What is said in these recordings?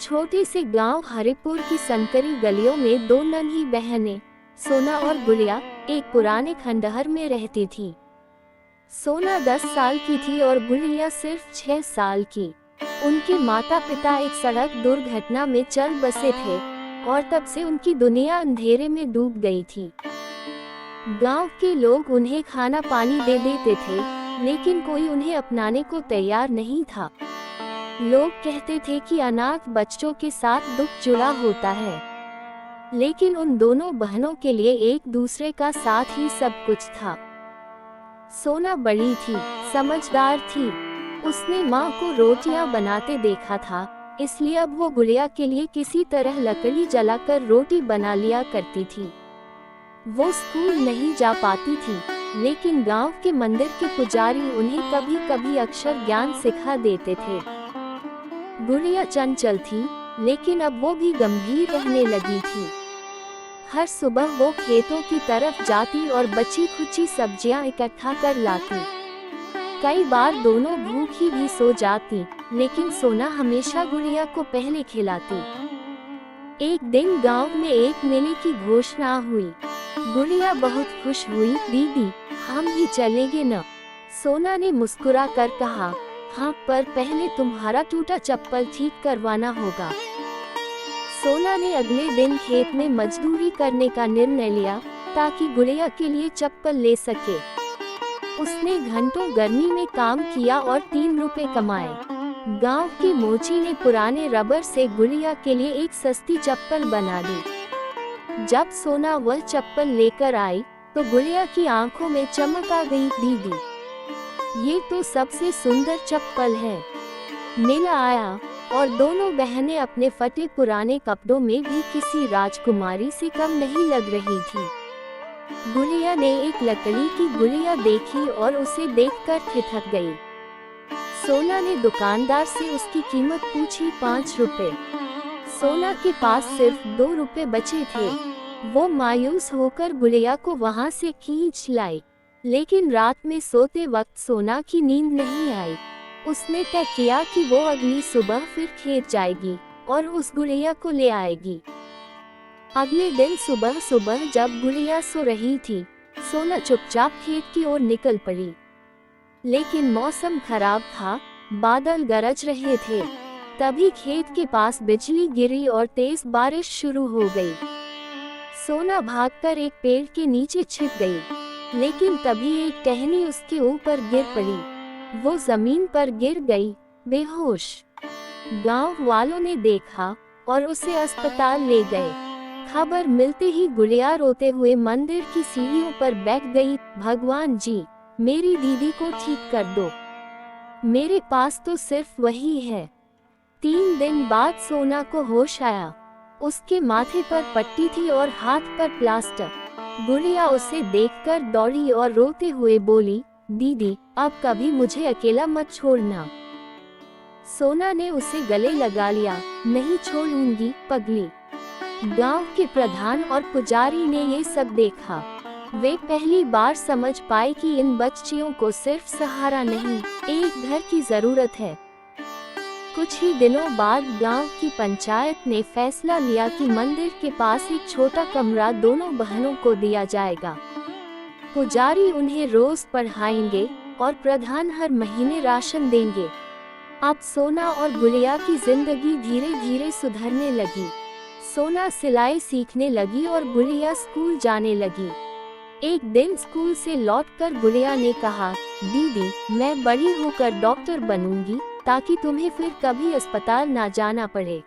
छोटे से गांव हरिपुर की संकरी गलियों में दो नन्ही बहनें सोना और गुड़िया एक पुराने खंडहर में रहती थी। सोना 10 साल की थी और गुड़िया सिर्फ 6 साल की। उनके माता पिता एक सड़क दुर्घटना में चल बसे थे और तब से उनकी दुनिया अंधेरे में डूब गई थी। गांव के लोग उन्हें खाना पानी दे देते थे, लेकिन कोई उन्हें अपनाने को तैयार नहीं था। लोग कहते थे कि अनाथ बच्चों के साथ दुख जुड़ा होता है, लेकिन उन दोनों बहनों के लिए एक दूसरे का साथ ही सब कुछ था। सोना बड़ी थी, समझदार थी। उसने माँ को रोटियां बनाते देखा था, इसलिए अब वो गुड़िया के लिए किसी तरह लकड़ी जलाकर रोटी बना लिया करती थी। वो स्कूल नहीं जा पाती थी, लेकिन गांव के मंदिर के पुजारी उन्हें कभी कभी अक्षर ज्ञान सिखा देते थे। गुड़िया चंचल थी, लेकिन अब वो भी गंभीर रहने लगी थी। हर सुबह वो खेतों की तरफ जाती और बची खुची सब्जियां इकट्ठा कर लाती। कई बार दोनों भूखी भी सो जाती, लेकिन सोना हमेशा गुड़िया को पहले खिलाती। एक दिन गांव में एक मेले की घोषणा हुई। गुड़िया बहुत खुश हुई। दीदी, हम भी चलेंगे न? सोना ने मुस्कुरा कर कहा, हाँ, पर पहले तुम्हारा टूटा चप्पल ठीक करवाना होगा। सोना ने अगले दिन खेत में मजदूरी करने का निर्णय लिया ताकि गुड़िया के लिए चप्पल ले सके। उसने घंटों गर्मी में काम किया और 3 रुपए कमाए। गांव की मोची ने पुराने रबर से गुड़िया के लिए एक सस्ती चप्पल बना दी। जब सोना वह चप्पल लेकर आई तो गुड़िया की आंखों में चमक आ गई। दीदी, ये तो सबसे सुंदर चप्पल है। मेला आया और दोनों बहनें अपने फटे पुराने कपड़ों में भी किसी राजकुमारी से कम नहीं लग रही थी। गुड़िया ने एक लकड़ी की गुड़िया देखी और उसे देखकर ठिठक गई। सोना ने दुकानदार से उसकी कीमत पूछी। 5 रुपए। सोना के पास सिर्फ 2 रुपए बचे थे। वो मायूस होकर गुड़िया को वहां से खींच लाई, लेकिन रात में सोते वक्त सोना की नींद नहीं आई। उसने तय किया कि वो अगली सुबह फिर खेत जाएगी और उस गुड़िया को ले आएगी। अगले दिन सुबह सुबह जब गुड़िया सो रही थी, सोना चुपचाप खेत की ओर निकल पड़ी। लेकिन मौसम खराब था, बादल गरज रहे थे। तभी खेत के पास बिजली गिरी और तेज बारिश शुरू हो गई। सोना भागकर एक पेड़ के नीचे छिप गई, लेकिन तभी एक टहनी उसके ऊपर गिर पड़ी। वो जमीन पर गिर गई, बेहोश। गांव वालों ने देखा और उसे अस्पताल ले गए। खबर मिलते ही गुड़िया रोते हुए मंदिर की सीढ़ियों पर बैठ गई। भगवान जी, मेरी दीदी को ठीक कर दो, मेरे पास तो सिर्फ वही है। 3 दिन बाद सोना को होश आया। उसके माथे पर पट्टी थी और हाथ पर प्लास्टर। गुड़िया उसे देखकर दौड़ी और रोते हुए बोली, दीदी, अब कभी मुझे अकेला मत छोड़ना। सोना ने उसे गले लगा लिया। नहीं छोड़ूंगी पगली। गांव के प्रधान और पुजारी ने ये सब देखा। वे पहली बार समझ पाए कि इन बच्चियों को सिर्फ सहारा नहीं, एक घर की जरूरत है। कुछ ही दिनों बाद गांव की पंचायत ने फैसला लिया कि मंदिर के पास एक छोटा कमरा दोनों बहनों को दिया जाएगा। पुजारी उन्हें रोज पढ़ाएंगे और प्रधान हर महीने राशन देंगे। अब सोना और गुड़िया की जिंदगी धीरे धीरे सुधरने लगी। सोना सिलाई सीखने लगी और गुड़िया स्कूल जाने लगी। एक दिन स्कूल से लौटकर गुड़िया ने कहा, दीदी, मैं बड़ी होकर डॉक्टर बनूंगी ताकि तुम्हें फिर कभी अस्पताल ना जाना पड़े।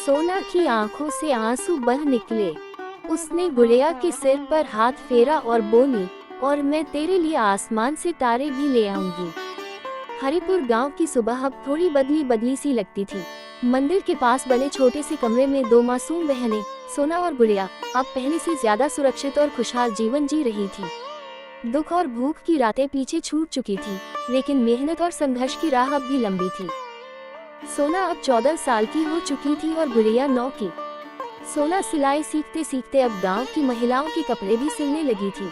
सोना की आंखों से आंसू बह निकले। उसने गुड़िया के सिर पर हाथ फेरा और बोली, और मैं तेरे लिए आसमान से तारे भी ले आऊंगी। हरिपुर गांव की सुबह अब थोड़ी बदली बदली सी लगती थी। मंदिर के पास बने छोटे से कमरे में 2 मासूम बहनें, सोना और गुड़िया, अब पहले से ज्यादा सुरक्षित और खुशहाल जीवन जी रही थी। दुख और भूख की रातें पीछे छूट चुकी थी, लेकिन मेहनत और संघर्ष की राह अब भी लंबी थी। सोना अब 14 साल की हो चुकी थी और गुड़िया 9 की। सोना सिलाई सीखते सीखते अब गांव की महिलाओं के कपड़े भी सिलने लगी थी।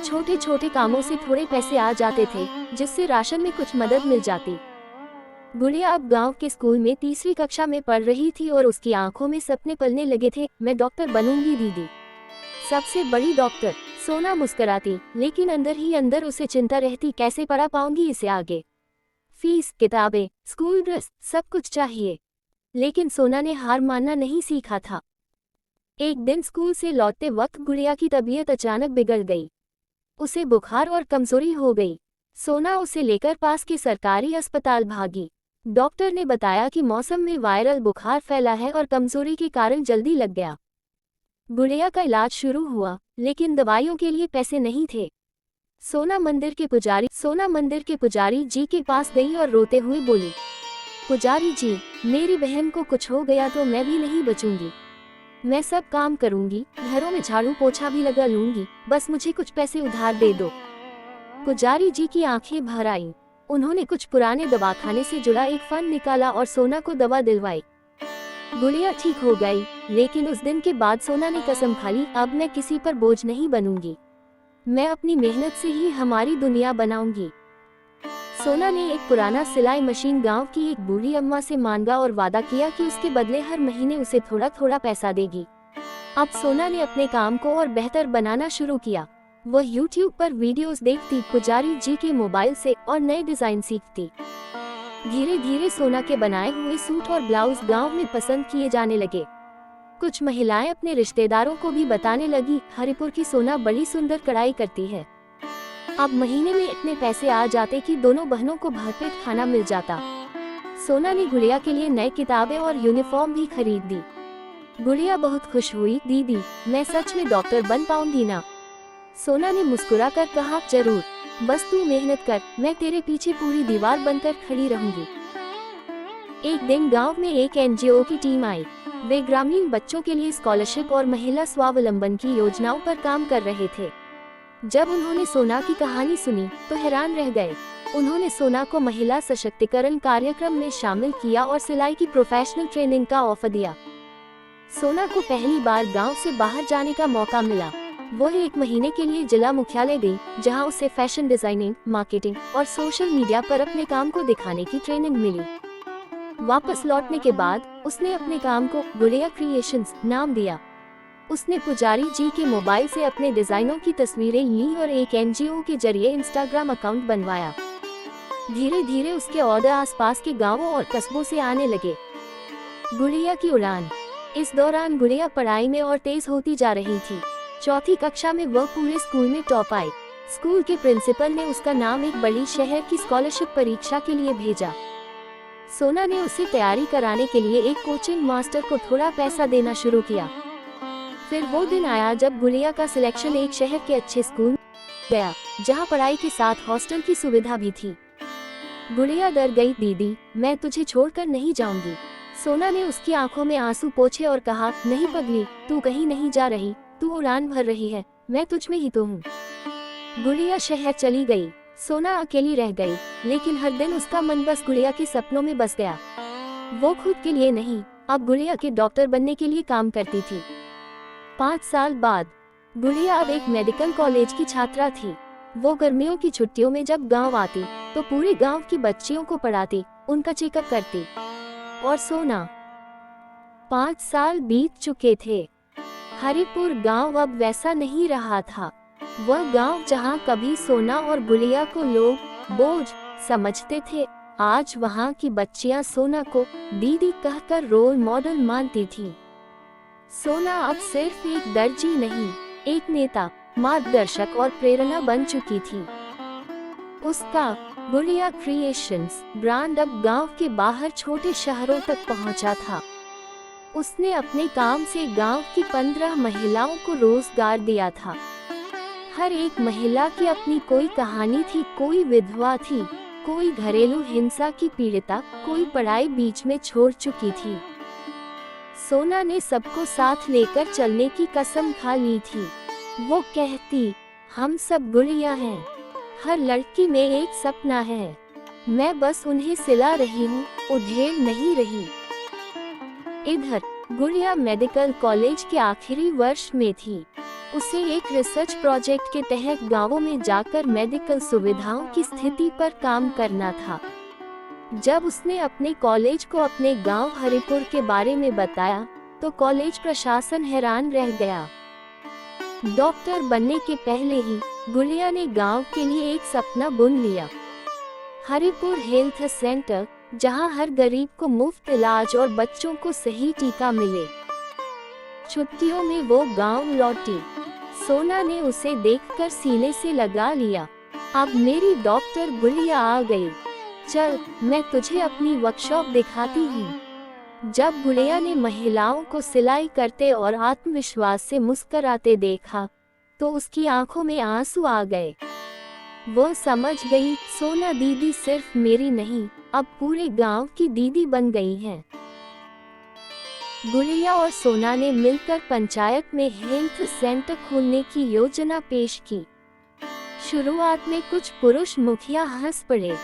छोटे छोटे कामों से थोड़े पैसे आ जाते थे, जिससे राशन में कुछ मदद मिल जाती। गुड़िया अब गांव के स्कूल में तीसरी कक्षा में पढ़ रही थी और उसकी आंखों में सपने पलने लगे थे। मैं डॉक्टर बनूंगी दीदी, सबसे बड़ी डॉक्टर। सोना मुस्कुराती, लेकिन अंदर ही अंदर उसे चिंता रहती, कैसे पढ़ा पाऊंगी इसे आगे। फीस, किताबें, स्कूल ड्रेस, सब कुछ चाहिए। लेकिन सोना ने हार मानना नहीं सीखा था। एक दिन स्कूल से लौटते वक्त गुड़िया की तबीयत अचानक बिगड़ गई। उसे बुखार और कमजोरी हो गई। सोना उसे लेकर पास के सरकारी अस्पताल भागी। डॉक्टर ने बताया कि मौसम में वायरल बुखार फैला है और कमजोरी के कारण जल्दी लग गया। गुड़िया का इलाज शुरू हुआ, लेकिन दवाइयों के लिए पैसे नहीं थे। सोना मंदिर के पुजारी जी के पास गई और रोते हुए बोली, पुजारी जी, मेरी बहन को कुछ हो गया तो मैं भी नहीं बचूंगी। मैं सब काम करूंगी, घरों में झाड़ू पोछा भी लगा लूंगी, बस मुझे कुछ पैसे उधार दे दो। पुजारी जी की आंखें भर आईं। उन्होंने कुछ पुराने दवाखाने से जुड़ा एक फंड निकाला और सोना को दवा दिलवाई। गुड़िया ठीक हो गई, लेकिन उस दिन के बाद सोना ने कसम खा ली, अब मैं किसी पर बोझ नहीं बनूंगी। मैं अपनी मेहनत से ही हमारी दुनिया बनाऊंगी। सोना ने एक पुराना सिलाई मशीन गांव की एक बूढ़ी अम्मा से मांगा और वादा किया कि उसके बदले हर महीने उसे थोड़ा थोड़ा पैसा देगी। अब सोना ने अपने काम को और बेहतर बनाना शुरू किया। वह YouTube पर वीडियोस देखती, पुजारी जी के मोबाइल से और नए डिजाइन सीखती। धीरे धीरे सोना के बनाए हुए सूट और ब्लाउज गांव में पसंद किए जाने लगे। कुछ महिलाएं अपने रिश्तेदारों को भी बताने लगी, हरिपुर की सोना बड़ी सुंदर कढ़ाई करती है। अब महीने में इतने पैसे आ जाते कि दोनों बहनों को भरपेट खाना मिल जाता। सोना ने गुड़िया के लिए नए किताबें और यूनिफॉर्म भी खरीद दी। गुड़िया बहुत खुश हुई, दीदी, मैं सच में डॉक्टर बन पाऊंगी ना? सोना ने मुस्कुराकर कहा, जरूर, बस तू मेहनत कर, मैं तेरे पीछे पूरी दीवार बनकर खड़ी रहूंगी। एक दिन गांव में एक NGO की टीम आई। वे ग्रामीण बच्चों के लिए स्कॉलरशिप और महिला स्वावलंबन की योजनाओं पर काम कर रहे थे। जब उन्होंने सोना की कहानी सुनी तो हैरान रह गए। उन्होंने सोना को महिला सशक्तिकरण कार्यक्रम में शामिल किया और सिलाई की प्रोफेशनल ट्रेनिंग का ऑफर दिया। सोना को पहली बार गांव से बाहर जाने का मौका मिला। वह 1 महीने के लिए जिला मुख्यालय गई, जहां उसे फैशन डिजाइनिंग, मार्केटिंग और सोशल मीडिया पर अपने काम को दिखाने की ट्रेनिंग मिली। वापस लौटने के बाद उसने अपने काम को गुड़िया क्रिएशंस नाम दिया। उसने पुजारी जी के मोबाइल से अपने डिजाइनों की तस्वीरें ली और एक NGO के जरिए इंस्टाग्राम अकाउंट बनवाया। धीरे धीरे उसके ऑर्डर आसपास के गांवों और कस्बों से आने लगे। गुड़िया की उड़ान। इस दौरान गुड़िया पढ़ाई में और तेज होती जा रही थी। चौथी कक्षा में वह पूरे स्कूल में टॉप आई। स्कूल के प्रिंसिपल ने उसका नाम एक बड़ी शहर की स्कॉलरशिप परीक्षा के लिए भेजा। सोना ने उसे तैयारी कराने के लिए एक कोचिंग मास्टर को थोड़ा पैसा देना शुरू किया। फिर वो दिन आया जब गुड़िया का सिलेक्शन एक शहर के अच्छे स्कूल में गया, जहां पढ़ाई के साथ हॉस्टल की सुविधा भी थी। गुड़िया डर गई, दीदी, मैं तुझे छोड़कर नहीं जाऊंगी। सोना ने उसकी आंखों में आंसू पोंछे और कहा, नहीं पगली, तू कहीं नहीं जा रही, तू उड़ान भर रही है, मैं तुझ में ही तो हूँ। गुड़िया शहर चली गई। सोना अकेली रह गई, लेकिन हर दिन उसका मन बस गुड़िया के सपनों में बस गया। वो खुद के लिए नहीं, अब गुड़िया के डॉक्टर बनने के लिए काम करती थी। 5 साल बाद गुड़िया अब एक मेडिकल कॉलेज की छात्रा थी। वो गर्मियों की छुट्टियों में जब गांव आती तो पूरे गांव की बच्चियों को पढ़ाती, उनका चेकअप करती। और सोना। 5 साल बीत चुके थे। हरिपुर गांव अब वैसा नहीं रहा था। वह गांव जहां कभी सोना और गुड़िया को लोग बोझ समझते थे, आज वहां की बच्चियां सोना को दीदी कहकर रोल मॉडल मानती थी। सोना अब सिर्फ एक दर्जी नहीं, एक नेता, मार्गदर्शक और प्रेरणा बन चुकी थी। उसका गुड़िया क्रिएशंस ब्रांड अब गांव के बाहर छोटे शहरों तक पहुंचा था। उसने अपने काम से गांव की 15 महिलाओं को रोजगार दिया था। हर एक महिला की अपनी कोई कहानी थी, कोई विधवा थी, कोई घरेलू हिंसा की पीड़िता, कोई पढ़ाई बीच में छोड़ चुकी थी। सोना ने सबको साथ लेकर चलने की कसम खा ली थी। वो कहती, हम सब गुड़िया हैं, हर लड़की में एक सपना है, मैं बस उन्हें सिला रही हूँ, उधेड़ नहीं रही। इधर गुड़िया मेडिकल कॉलेज के आखिरी वर्ष में थी। उसे एक रिसर्च प्रोजेक्ट के तहत गांवों में जाकर मेडिकल सुविधाओं की स्थिति पर काम करना था। जब उसने अपने कॉलेज को अपने गांव हरिपुर के बारे में बताया तो कॉलेज प्रशासन हैरान रह गया। डॉक्टर बनने के पहले ही गुड़िया ने गांव के लिए एक सपना बुन लिया। हरिपुर हेल्थ सेंटर, जहां हर गरीब को मुफ्त इलाज और बच्चों को सही टीका मिले। छुट्टियों में वो गांव लौटी। सोना ने उसे देखकर सीने से लगा लिया। अब मेरी डॉक्टर गुड़िया आ गई। चल, मैं तुझे अपनी वर्कशॉप दिखाती हूँ। जब गुड़िया ने महिलाओं को सिलाई करते और आत्मविश्वास से मुस्कुराते देखा तो उसकी आंखों में आंसू आ गए। वो समझ गई, सोना दीदी सिर्फ मेरी नहीं, अब पूरे गांव की दीदी बन गई हैं। गुड़िया और सोना ने मिलकर पंचायत में हेल्थ सेंटर खोलने की योजना पेश की। शुरुआत में कुछ पुरुष मुखिया हंस पड़े।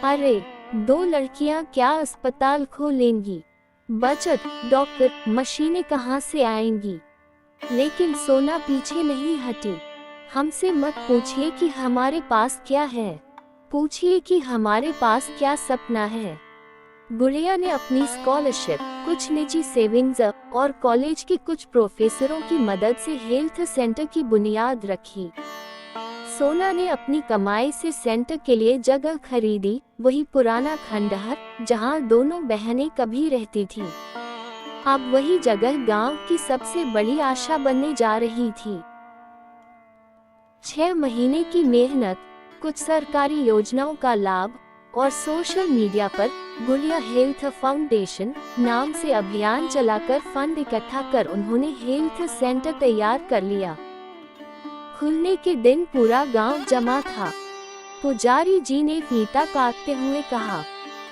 अरे, 2 लड़कियां क्या अस्पताल खोलेंगी? बचत, डॉक्टर, मशीनें कहां से आएंगी? लेकिन सोना पीछे नहीं हटी। हमसे मत पूछिए कि हमारे पास क्या है, पूछिए कि हमारे पास क्या सपना है। गुड़िया ने अपनी स्कॉलरशिप, कुछ निजी सेविंग्स और कॉलेज के कुछ प्रोफेसरों की मदद से हेल्थ सेंटर की बुनियाद रखी। सोना ने अपनी कमाई से सेंटर के लिए जगह खरीदी, वही पुराना खंडहर जहां दोनों बहनें कभी रहती थीं। अब वही जगह गांव की सबसे बड़ी आशा बनने जा रही थी। 6 महीने की मेहनत, कुछ सरकारी योजनाओं का लाभ और सोशल मीडिया पर गुड़िया हेल्थ फाउंडेशन नाम से अभियान चलाकर फंड इकट्ठा कर उन्होंने हेल्थ सेंटर तैयार कर लिया। खुलने के दिन पूरा गांव जमा था। पुजारी जी ने फीता काटते हुए कहा,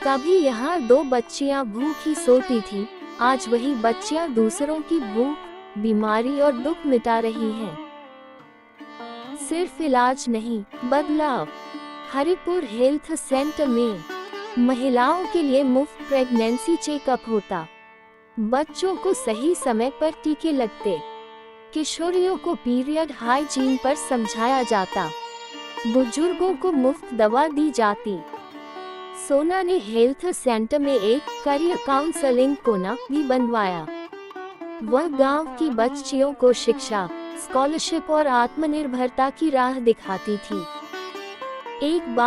कभी यहाँ 2 बच्चियां भूखी सोती थी, आज वही बच्चियां दूसरों की भूख, बीमारी और दुख मिटा रही हैं। सिर्फ इलाज नहीं, बदलाव। हरिपुर हेल्थ सेंटर में महिलाओं के लिए मुफ्त प्रेगनेंसी चेकअप होता, बच्चों को सही समय पर टीके लगते, किशोरियों को पीरियड हाइजीन पर समझाया जाता, बुजुर्गों को मुफ्त दवा दी जाती। सोना ने हेल्थ सेंटर में एक करियर काउंसलिंग कोना भी बनवाया। वह गांव की बच्चियों को शिक्षा, स्कॉलरशिप और आत्मनिर्भरता की राह दिखाती थी। एक बार